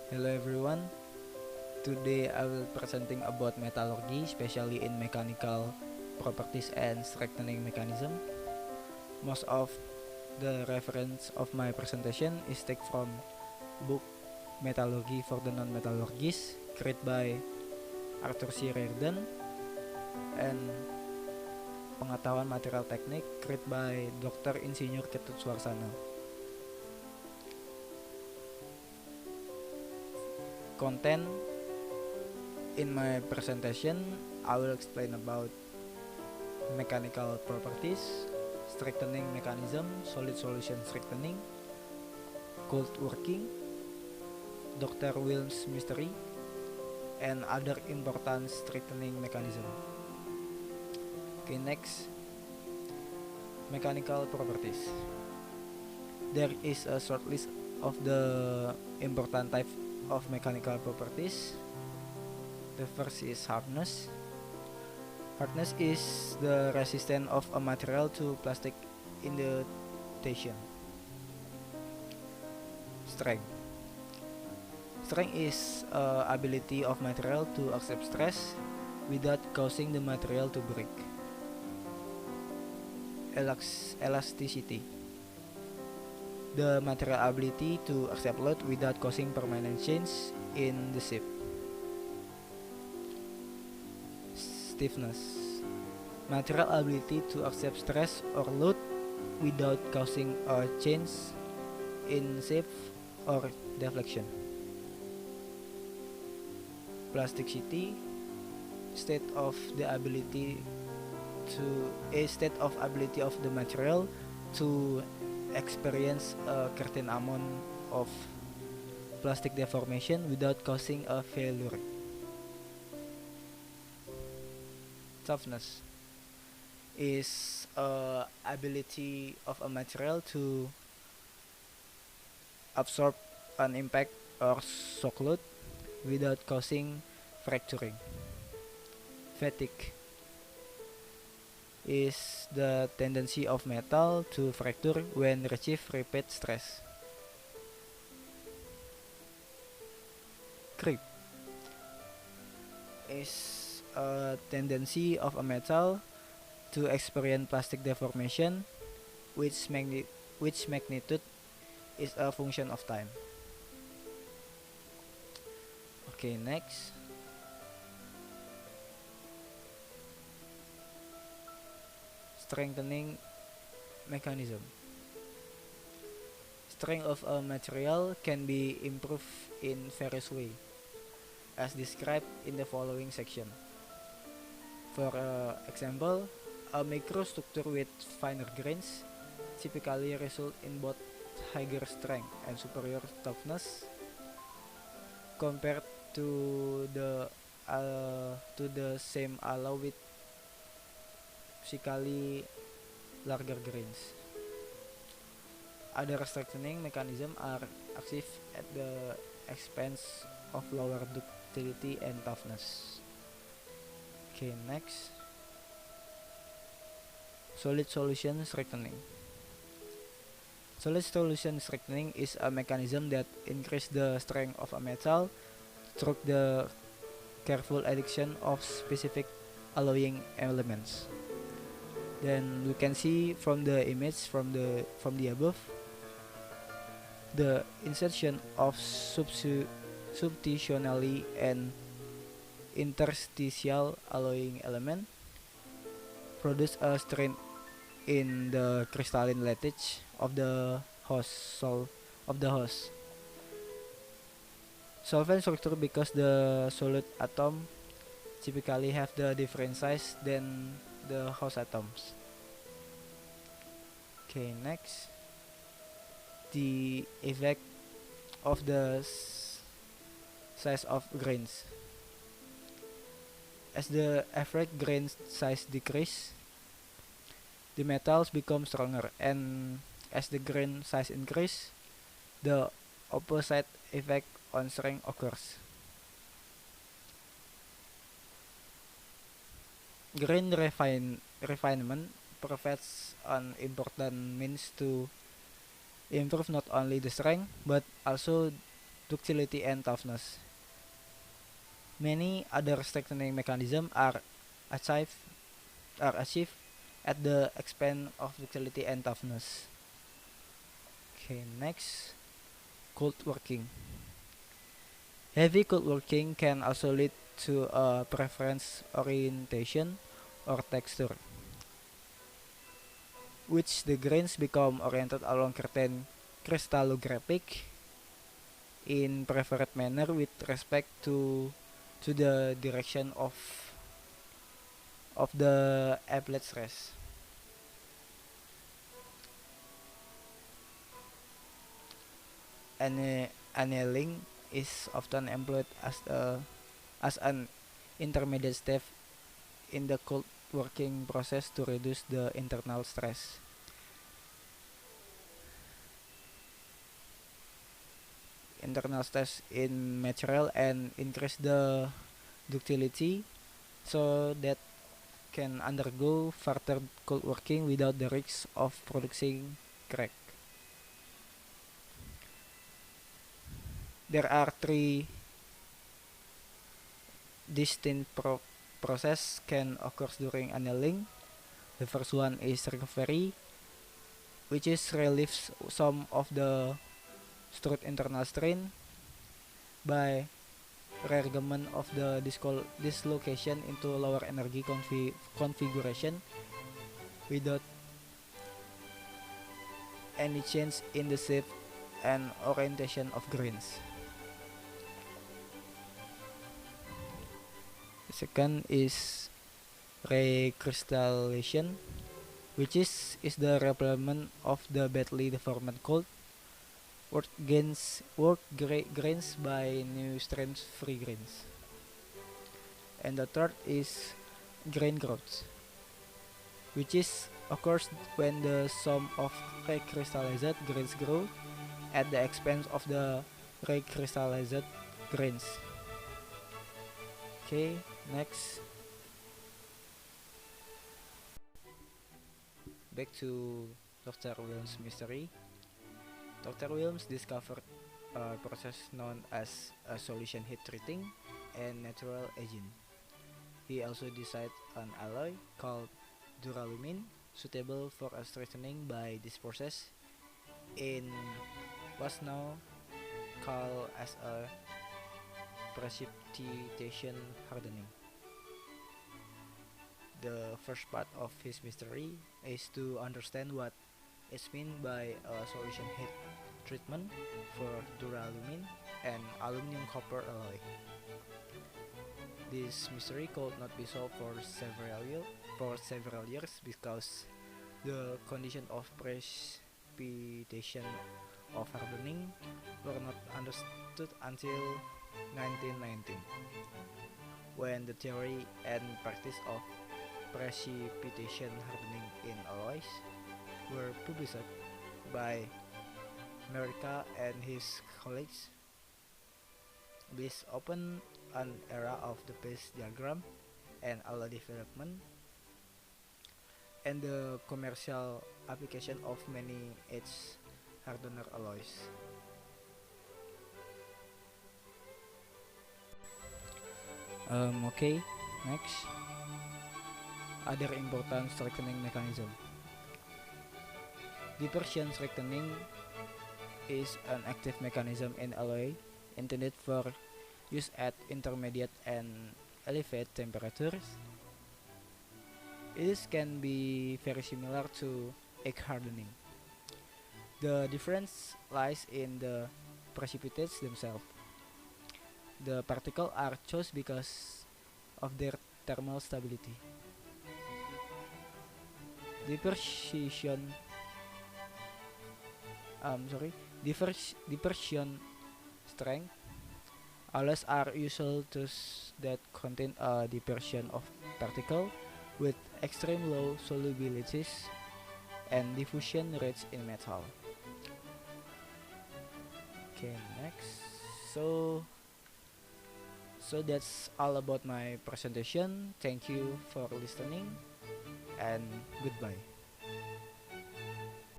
Hello everyone. Today I will presenting about metallurgy, especially in mechanical properties and strengthening mechanism. Most of the reference of my presentation is taken from book Metallurgy for the Non-Metallurgists, created by Arthur C. Riordan, and Pengetahuan Material Teknik, created by Dr. Insinyur Ketut Suarsana. Content in my presentation, I will explain about mechanical properties, strengthening mechanism, solid solution strengthening, cold working, Dr. Wilms mystery, and other important strengthening mechanism. Okay, next, mechanical properties. There is a short list of the important type of mechanical properties. The first is hardness. Hardness is the resistance of a material to plastic indentation. Strength. Strength is ability of material to accept stress without causing the material to break. Elasticity. The material ability to accept load without causing permanent change in the shape. Stiffness. Material ability to accept stress or load without causing a change in shape or deflection. Plasticity. State of ability of the material to experience a certain amount of plastic deformation without causing a failure. Toughness is ability of a material to absorb an impact or shock load without causing fracturing. Fatigue is the tendency of metal to fracture when receive repeat stress. Creep is a tendency of a metal to experience plastic deformation, which magnitude is a function of time. Okay, next. Strengthening mechanism. Strength of a material can be improved in various ways, as described in the following section. For example, a microstructure with finer grains typically result in both higher strength and superior toughness compared to the same alloy with physically larger grains. Other strengthening mechanisms are achieved at the expense of lower ductility and toughness. Okay, next. Solid solution strengthening. Solid solution strengthening is a mechanism that increases the strength of a metal through the careful addition of specific alloying elements. Then we can see from the image from the above, the insertion of substitutionally and interstitial alloying element produce a strength in the crystalline lattice of the host solvent structure, because the solid atom typically have the different size than the host atoms. Okay, next. The effect of the size of grains. As the average grain size decrease, the metals become stronger, and as the grain size increase, the opposite effect on strength occurs. Grain refinement provides an important means to improve not only the strength but also ductility and toughness. Many other strengthening mechanisms are achieved at the expense of ductility and toughness. Okay, next, cold working. Heavy cold working can also lead to a preference orientation or texture, which the grains become oriented along certain crystallographic in preferred manner with respect to the direction of the applet stress. Annealing is often employed as an intermediate step in the cold working process to reduce the internal stress. In material and increase the ductility so that can undergo further cold working without the risk of producing crack. There are three distinct process can occur during annealing. The first one is recovery, which is relieves some of the stored internal strain by rearrangement of the dislocation into lower energy configuration without any change in the shape and orientation of grains. The second is recrystallization, which is the replacement of the badly deformed cold grains by new strength-free grains. And the third is grain growth, which occurs when the sum of recrystallized grains grow at the expense of the recrystallized grains. Okay, next. Back to Dr. Williams' mystery. Dr. Williams discovered a process known as a solution heat treating and natural aging. He also designed an alloy called duralumin suitable for a strengthening by this process in what's now called as a precipitation hardening. The first part of his mystery is to understand what is meant by a solution heat treatment for duralumin and aluminum copper alloy. This mystery could not be solved for several years because the condition of precipitation of hardening were not understood until 1919, when the theory and practice of precipitation hardening in alloys were published by Merica and his colleagues. This opened an era of the phase diagram and alloy development and the commercial application of many edge hardener alloys. Okay, next. Other important strengthening mechanism. Dispersion strengthening is an active mechanism in alloy intended for use at intermediate and elevated temperatures. It can be very similar to egg hardening. The difference lies in the precipitates themselves. The particles are chosen because of their thermal stability. Dispersion strength alloys are usual tools that contain a dispersion of particle with extreme low solubilities and diffusion rates in metal. Okay, next. So that's all about my presentation. Thank you for listening and goodbye.